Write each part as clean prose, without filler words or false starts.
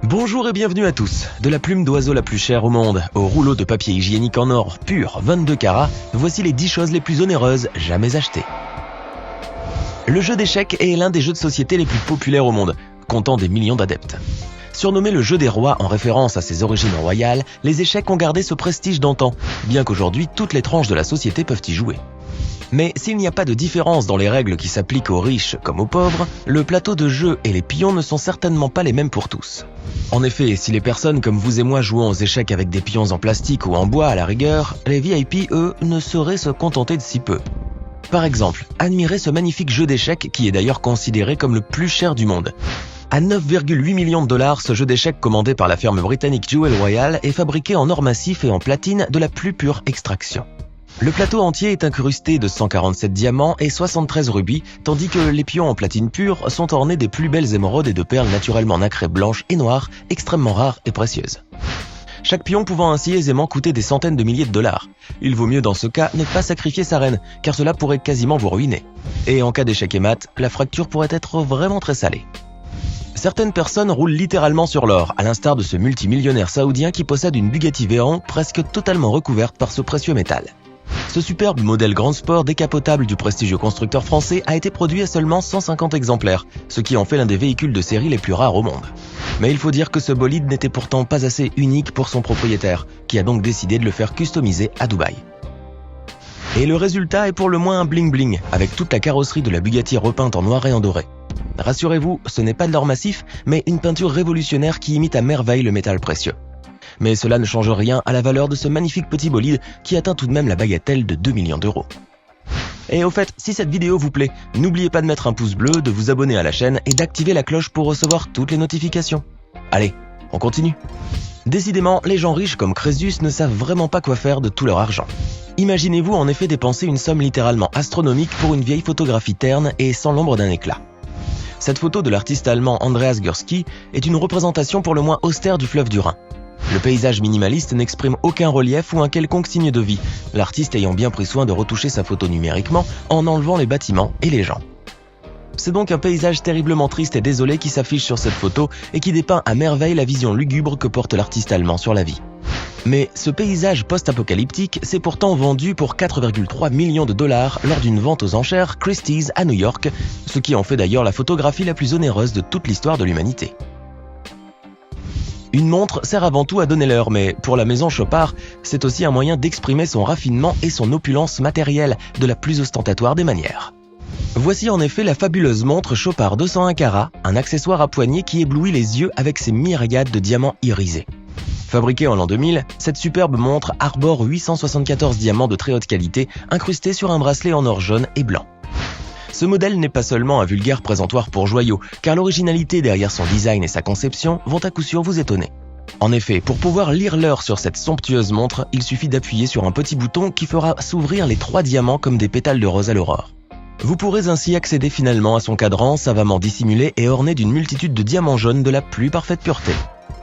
Bonjour et bienvenue à tous. De la plume d'oiseau la plus chère au monde, au rouleau de papier hygiénique en or pur 22 carats, voici les 10 choses les plus onéreuses jamais achetées. Le jeu d'échecs est l'un des jeux de société les plus populaires au monde, comptant des millions d'adeptes. Surnommé le jeu des rois en référence à ses origines royales, les échecs ont gardé ce prestige d'antan, bien qu'aujourd'hui toutes les tranches de la société peuvent y jouer. Mais s'il n'y a pas de différence dans les règles qui s'appliquent aux riches comme aux pauvres, le plateau de jeu et les pions ne sont certainement pas les mêmes pour tous. En effet, si les personnes comme vous et moi jouons aux échecs avec des pions en plastique ou en bois à la rigueur, les VIP, eux, ne sauraient se contenter de si peu. Par exemple, admirez ce magnifique jeu d'échecs qui est d'ailleurs considéré comme le plus cher du monde. À 9,8 millions de dollars, ce jeu d'échecs commandé par la firme britannique Jewel Royal est fabriqué en or massif et en platine de la plus pure extraction. Le plateau entier est incrusté de 147 diamants et 73 rubis, tandis que les pions en platine pure sont ornés des plus belles émeraudes et de perles naturellement nacrées blanches et noires, extrêmement rares et précieuses. Chaque pion pouvant ainsi aisément coûter des centaines de milliers de dollars. Il vaut mieux dans ce cas ne pas sacrifier sa reine, car cela pourrait quasiment vous ruiner. Et en cas d'échec et mat, la fracture pourrait être vraiment très salée. Certaines personnes roulent littéralement sur l'or, à l'instar de ce multimillionnaire saoudien qui possède une Bugatti Veyron presque totalement recouverte par ce précieux métal. Ce superbe modèle grand sport décapotable du prestigieux constructeur français a été produit à seulement 150 exemplaires, ce qui en fait l'un des véhicules de série les plus rares au monde. Mais il faut dire que ce bolide n'était pourtant pas assez unique pour son propriétaire, qui a donc décidé de le faire customiser à Dubaï. Et le résultat est pour le moins un bling-bling, avec toute la carrosserie de la Bugatti repeinte en noir et en doré. Rassurez-vous, ce n'est pas de l'or massif, mais une peinture révolutionnaire qui imite à merveille le métal précieux. Mais cela ne change rien à la valeur de ce magnifique petit bolide qui atteint tout de même la bagatelle de 2 millions d'euros. Et au fait, si cette vidéo vous plaît, n'oubliez pas de mettre un pouce bleu, de vous abonner à la chaîne et d'activer la cloche pour recevoir toutes les notifications. Allez, on continue. Décidément, les gens riches comme Crésus ne savent vraiment pas quoi faire de tout leur argent. Imaginez-vous en effet dépenser une somme littéralement astronomique pour une vieille photographie terne et sans l'ombre d'un éclat. Cette photo de l'artiste allemand Andreas Gursky est une représentation pour le moins austère du fleuve du Rhin. Le paysage minimaliste n'exprime aucun relief ou un quelconque signe de vie, l'artiste ayant bien pris soin de retoucher sa photo numériquement en enlevant les bâtiments et les gens. C'est donc un paysage terriblement triste et désolé qui s'affiche sur cette photo et qui dépeint à merveille la vision lugubre que porte l'artiste allemand sur la vie. Mais ce paysage post-apocalyptique s'est pourtant vendu pour 4,3 millions de dollars lors d'une vente aux enchères Christie's à New York, ce qui en fait d'ailleurs la photographie la plus onéreuse de toute l'histoire de l'humanité. Une montre sert avant tout à donner l'heure, mais pour la maison Chopard, c'est aussi un moyen d'exprimer son raffinement et son opulence matérielle de la plus ostentatoire des manières. Voici en effet la fabuleuse montre Chopard 201 carats, un accessoire à poignée qui éblouit les yeux avec ses myriades de diamants irisés. Fabriquée en l'an 2000, cette superbe montre arbore 874 diamants de très haute qualité incrustés sur un bracelet en or jaune et blanc. Ce modèle n'est pas seulement un vulgaire présentoir pour joyaux, car l'originalité derrière son design et sa conception vont à coup sûr vous étonner. En effet, pour pouvoir lire l'heure sur cette somptueuse montre, il suffit d'appuyer sur un petit bouton qui fera s'ouvrir les 3 diamants comme des pétales de rose à l'aurore. Vous pourrez ainsi accéder finalement à son cadran savamment dissimulé et orné d'une multitude de diamants jaunes de la plus parfaite pureté.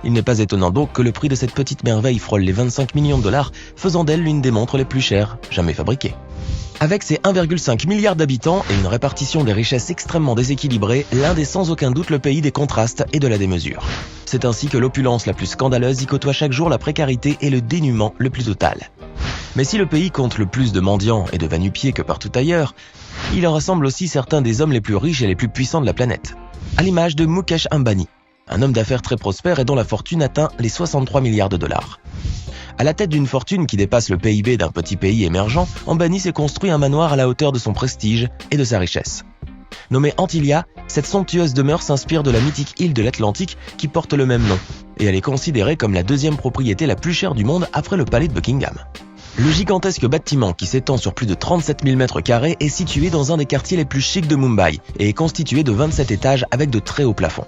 Il n'est pas étonnant donc que le prix de cette petite merveille frôle les 25 millions de dollars, faisant d'elle l'une des montres les plus chères jamais fabriquées. Avec ses 1,5 milliard d'habitants et une répartition des richesses extrêmement déséquilibrée, l'Inde est sans aucun doute le pays des contrastes et de la démesure. C'est ainsi que l'opulence la plus scandaleuse y côtoie chaque jour la précarité et le dénuement le plus total. Mais si le pays compte le plus de mendiants et de va-nu-pieds que partout ailleurs, il en rassemble aussi certains des hommes les plus riches et les plus puissants de la planète. À l'image de Mukesh Ambani, un homme d'affaires très prospère et dont la fortune atteint les 63 milliards de dollars. À la tête d'une fortune qui dépasse le PIB d'un petit pays émergent, Ambani s'est construit un manoir à la hauteur de son prestige et de sa richesse. Nommée Antilia, cette somptueuse demeure s'inspire de la mythique île de l'Atlantique qui porte le même nom, et elle est considérée comme la deuxième propriété la plus chère du monde après le palais de Buckingham. Le gigantesque bâtiment qui s'étend sur plus de 37 000 m² est situé dans un des quartiers les plus chics de Mumbai et est constitué de 27 étages avec de très hauts plafonds.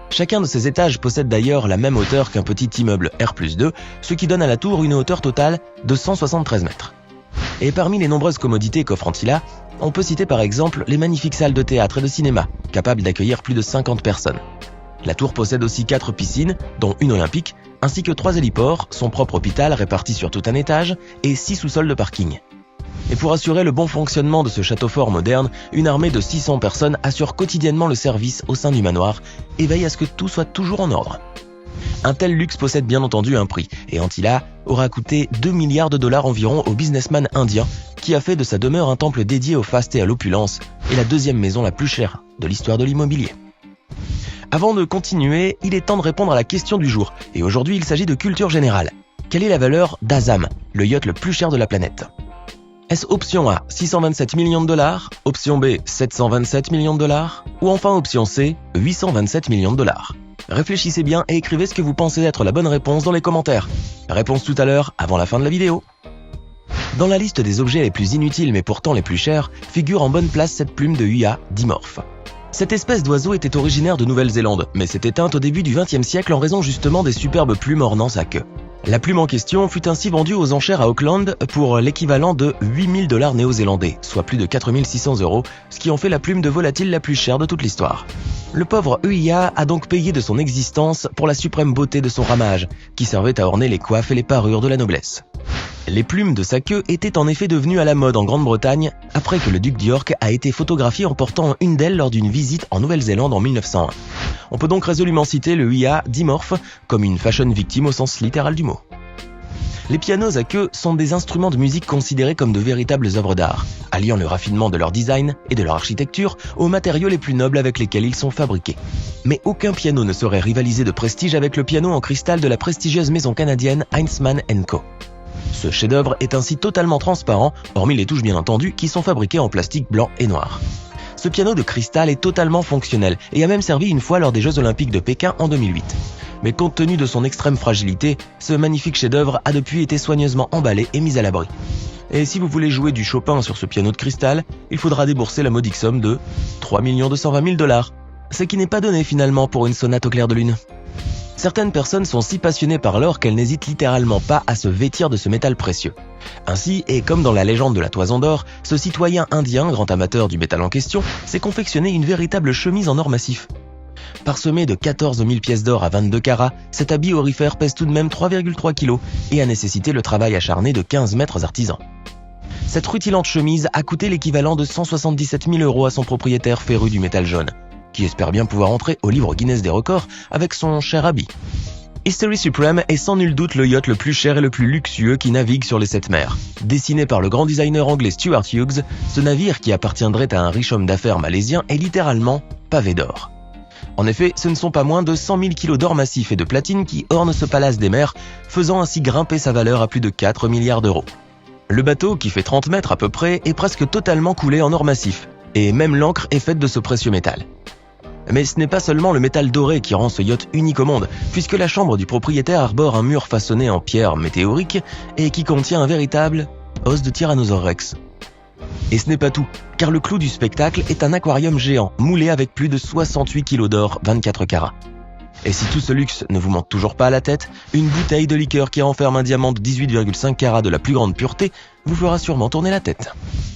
Chacun de ces étages possède d'ailleurs la même hauteur qu'un petit immeuble R+2, ce qui donne à la tour une hauteur totale de 173 mètres. Et parmi les nombreuses commodités qu'offre Antilia, on peut citer par exemple les magnifiques salles de théâtre et de cinéma, capables d'accueillir plus de 50 personnes. La tour possède aussi 4 piscines, dont une olympique, ainsi que 3 héliports, son propre hôpital réparti sur tout un étage et 6 sous-sols de parking. Et pour assurer le bon fonctionnement de ce château fort moderne, une armée de 600 personnes assure quotidiennement le service au sein du manoir et veille à ce que tout soit toujours en ordre. Un tel luxe possède bien entendu un prix, et Antilla aura coûté 2 milliards de dollars environ au businessman indien qui a fait de sa demeure un temple dédié au faste et à l'opulence, et la deuxième maison la plus chère de l'histoire de l'immobilier. Avant de continuer, il est temps de répondre à la question du jour, et aujourd'hui il s'agit de culture générale. Quelle est la valeur d'Azam, le yacht le plus cher de la planète ? Est-ce option A, 627 millions de dollars, option B, 727 millions de dollars, ou enfin option C, 827 millions de dollars ? Réfléchissez bien et écrivez ce que vous pensez être la bonne réponse dans les commentaires. Réponse tout à l'heure, avant la fin de la vidéo. Dans la liste des objets les plus inutiles mais pourtant les plus chers, figure en bonne place cette plume de Huia dimorphe. Cette espèce d'oiseau était originaire de Nouvelle-Zélande, mais s'est éteinte au début du XXe siècle en raison justement des superbes plumes ornant sa queue. La plume en question fut ainsi vendue aux enchères à Auckland pour l'équivalent de 8000 $ néo-zélandais, soit plus de 4600 €, ce qui en fait la plume de volatile la plus chère de toute l'histoire. Le pauvre Huia a donc payé de son existence pour la suprême beauté de son ramage, qui servait à orner les coiffes et les parures de la noblesse. Les plumes de sa queue étaient en effet devenues à la mode en Grande-Bretagne après que le duc d'York a été photographié en portant une d'elles lors d'une visite en Nouvelle-Zélande en 1901. On peut donc résolument citer le Huia dimorphe comme une fashion victime au sens littéral du mot. Les pianos à queue sont des instruments de musique considérés comme de véritables œuvres d'art, alliant le raffinement de leur design et de leur architecture aux matériaux les plus nobles avec lesquels ils sont fabriqués. Mais aucun piano ne saurait rivaliser de prestige avec le piano en cristal de la prestigieuse maison canadienne Heinzmann & Co. Ce chef-d'œuvre est ainsi totalement transparent, hormis les touches bien entendu qui sont fabriquées en plastique blanc et noir. Ce piano de cristal est totalement fonctionnel et a même servi une fois lors des Jeux Olympiques de Pékin en 2008. Mais compte tenu de son extrême fragilité, ce magnifique chef-d'œuvre a depuis été soigneusement emballé et mis à l'abri. Et si vous voulez jouer du Chopin sur ce piano de cristal, il faudra débourser la modique somme de 3 220 000 $, ce qui n'est pas donné finalement pour une sonate au clair de lune. Certaines personnes sont si passionnées par l'or qu'elles n'hésitent littéralement pas à se vêtir de ce métal précieux. Ainsi, et comme dans la légende de la toison d'or, ce citoyen indien, grand amateur du métal en question, s'est confectionné une véritable chemise en or massif. Parsemé de 14 000 pièces d'or à 22 carats, cet habit aurifère pèse tout de même 3,3 kg et a nécessité le travail acharné de 15 maîtres artisans. Cette rutilante chemise a coûté l'équivalent de 177 000 € à son propriétaire féru du métal jaune, qui espère bien pouvoir entrer au livre Guinness des records avec son cher habit. History Supreme est sans nul doute le yacht le plus cher et le plus luxueux qui navigue sur les 7 mers. Dessiné par le grand designer anglais Stuart Hughes, ce navire qui appartiendrait à un riche homme d'affaires malaisien est littéralement pavé d'or. En effet, ce ne sont pas moins de 100 000 kg d'or massif et de platine qui ornent ce palace des mers, faisant ainsi grimper sa valeur à plus de 4 milliards d'euros. Le bateau, qui fait 30 mètres à peu près, est presque totalement coulé en or massif, et même l'ancre est faite de ce précieux métal. Mais ce n'est pas seulement le métal doré qui rend ce yacht unique au monde, puisque la chambre du propriétaire arbore un mur façonné en pierre météorique et qui contient un véritable os de Tyrannosaure Rex. Et ce n'est pas tout, car le clou du spectacle est un aquarium géant, moulé avec plus de 68 kg d'or 24 carats. Et si tout ce luxe ne vous monte toujours pas à la tête, une bouteille de liqueur qui renferme un diamant de 18,5 carats de la plus grande pureté vous fera sûrement tourner la tête.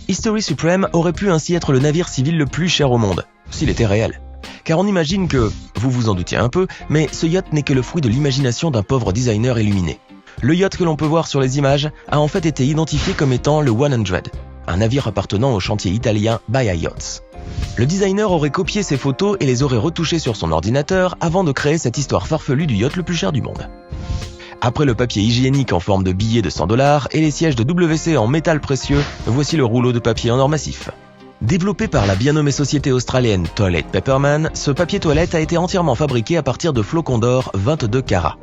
History Supreme aurait pu ainsi être le navire civil le plus cher au monde, s'il était réel. Car on imagine que, vous vous en doutiez un peu, mais ce yacht n'est que le fruit de l'imagination d'un pauvre designer illuminé. Le yacht que l'on peut voir sur les images a en fait été identifié comme étant le 100, un navire appartenant au chantier italien Baia Yachts. Le designer aurait copié ces photos et les aurait retouchées sur son ordinateur avant de créer cette histoire farfelue du yacht le plus cher du monde. Après le papier hygiénique en forme de billets de 100 $ et les sièges de WC en métal précieux, voici le rouleau de papier en or massif. Développé par la bien nommée société australienne Toilet Paperman, ce papier toilette a été entièrement fabriqué à partir de flocons d'or 22 carats.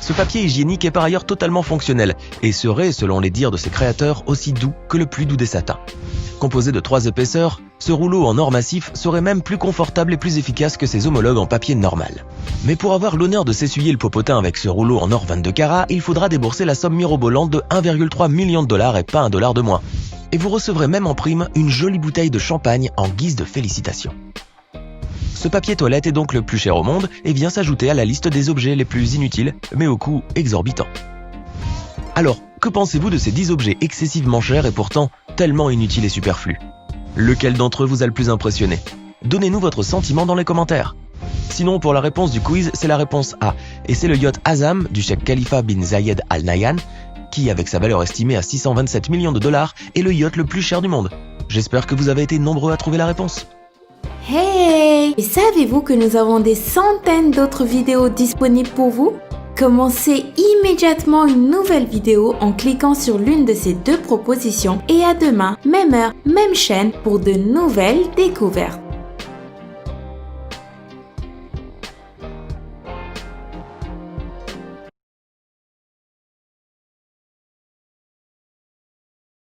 Ce papier hygiénique est par ailleurs totalement fonctionnel et serait, selon les dires de ses créateurs, aussi doux que le plus doux des satins. Composé de 3 épaisseurs, ce rouleau en or massif serait même plus confortable et plus efficace que ses homologues en papier normal. Mais pour avoir l'honneur de s'essuyer le popotin avec ce rouleau en or 22 carats, il faudra débourser la somme mirobolante de 1,3 million de dollars et pas un dollar de moins. Et vous recevrez même en prime une jolie bouteille de champagne en guise de félicitations. Ce papier toilette est donc le plus cher au monde et vient s'ajouter à la liste des objets les plus inutiles, mais au coût exorbitant. Alors, que pensez-vous de ces 10 objets excessivement chers et pourtant tellement inutiles et superflus? Lequel d'entre eux vous a le plus impressionné? Donnez-nous votre sentiment dans les commentaires. Sinon, pour la réponse du quiz, c'est la réponse A, et c'est le yacht Azam du cheikh Khalifa bin Zayed Al Nahyan, qui, avec sa valeur estimée à 627 millions de dollars, est le yacht le plus cher du monde. J'espère que vous avez été nombreux à trouver la réponse. Hey! Et savez-vous que nous avons des centaines d'autres vidéos disponibles pour vous? Commencez immédiatement une nouvelle vidéo en cliquant sur l'une de ces deux propositions et à demain, même heure, même chaîne pour de nouvelles découvertes.